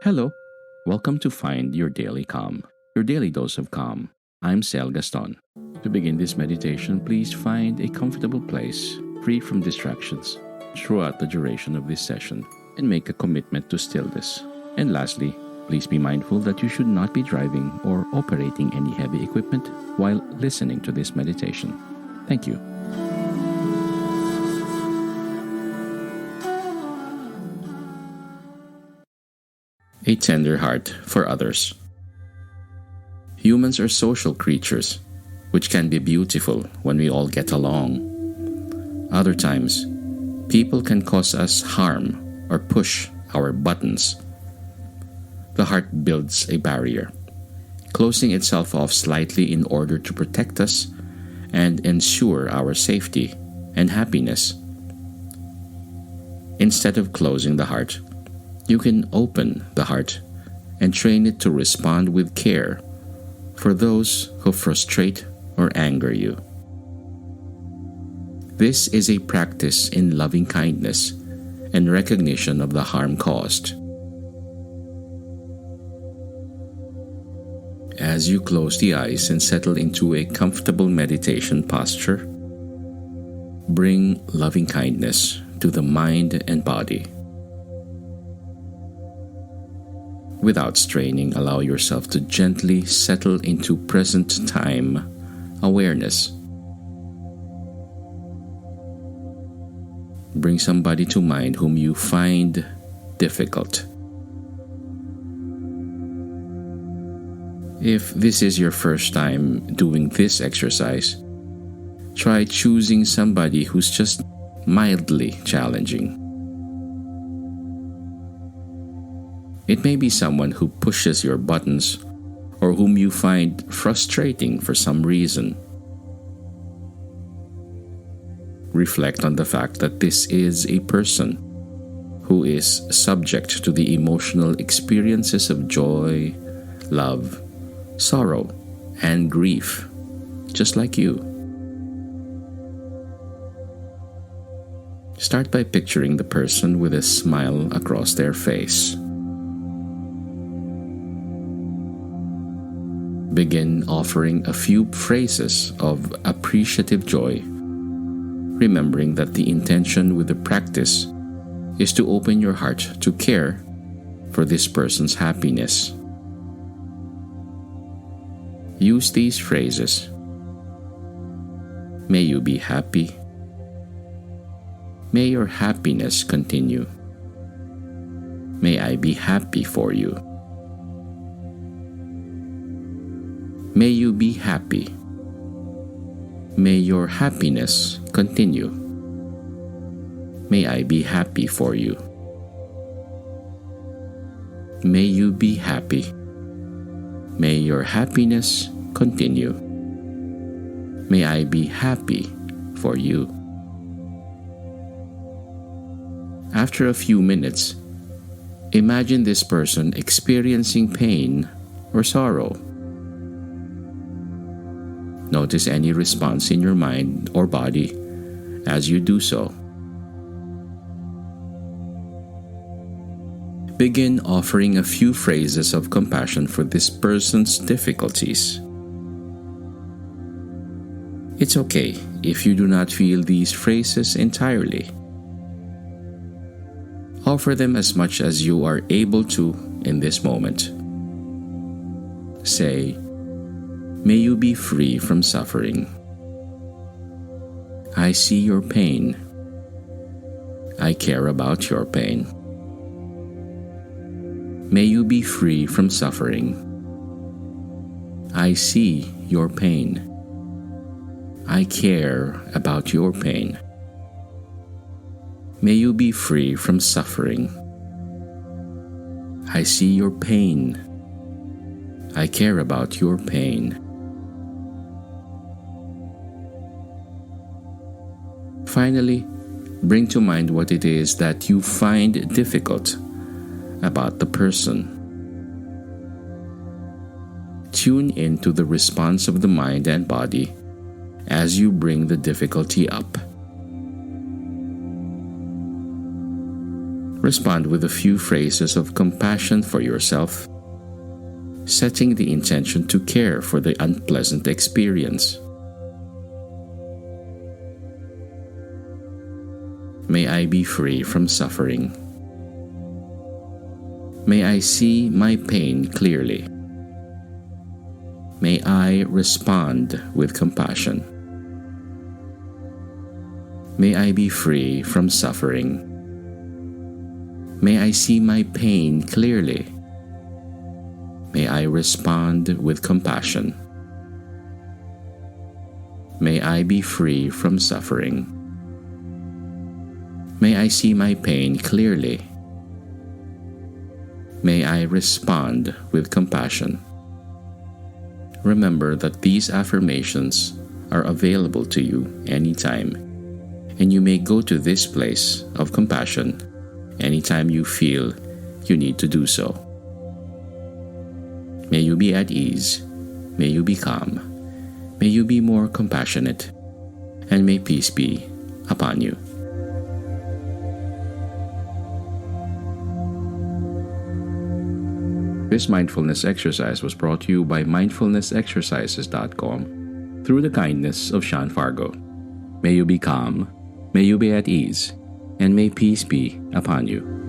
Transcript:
Hello, welcome to Find Your Daily Calm, your daily dose of calm. I'm Sel Gaston. To begin this meditation, please find a comfortable place, free from distractions, throughout the duration of this session, and make a commitment to stillness. And lastly, please be mindful that you should not be driving or operating any heavy equipment while listening to this meditation. Thank you. A tender heart for others. Humans are social creatures, which can be beautiful when we all get along. Other times, people can cause us harm or push our buttons. The heart builds a barrier, closing itself off slightly in order to protect us and ensure our safety and happiness. Instead of closing the heart, you can open the heart and train it to respond with care for those who frustrate or anger you. This is a practice in loving kindness and recognition of the harm caused. As you close the eyes and settle into a comfortable meditation posture, bring loving kindness to the mind and body. Without straining, allow yourself to gently settle into present time awareness. Bring somebody to mind whom you find difficult. If this is your first time doing this exercise, try choosing somebody who's just mildly challenging. It may be someone who pushes your buttons or whom you find frustrating for some reason. Reflect on the fact that this is a person who is subject to the emotional experiences of joy, love, sorrow, and grief, just like you. Start by picturing the person with a smile across their face. Begin offering a few phrases of appreciative joy, remembering that the intention with the practice is to open your heart to care for this person's happiness. Use these phrases. May you be happy. May your happiness continue. May I be happy for you. May you be happy. May your happiness continue. May I be happy for you. May you be happy. May your happiness continue. May I be happy for you. After a few minutes, imagine this person experiencing pain or sorrow. Notice any response in your mind or body as you do so. Begin offering a few phrases of compassion for this person's difficulties. It's okay if you do not feel these phrases entirely. Offer them as much as you are able to in this moment. Say, may you be free from suffering. I see your pain. I care about your pain. May you be free from suffering. I see your pain. I care about your pain. May you be free from suffering. I see your pain. I care about your pain. Finally, bring to mind what it is that you find difficult about the person. Tune into the response of the mind and body as you bring the difficulty up. Respond with a few phrases of compassion for yourself, setting the intention to care for the unpleasant experience. May I be free from suffering. May I see my pain clearly. May I respond with compassion. May I be free from suffering. May I see my pain clearly. May I respond with compassion. May I be free from suffering. May I see my pain clearly. May I respond with compassion. Remember that these affirmations are available to you anytime, and you may go to this place of compassion anytime you feel you need to do so. May you be at ease, may you be calm, may you be more compassionate, and may peace be upon you. This mindfulness exercise was brought to you by mindfulnessexercises.com through the kindness of Sean Fargo. May you be calm, may you be at ease, and may peace be upon you.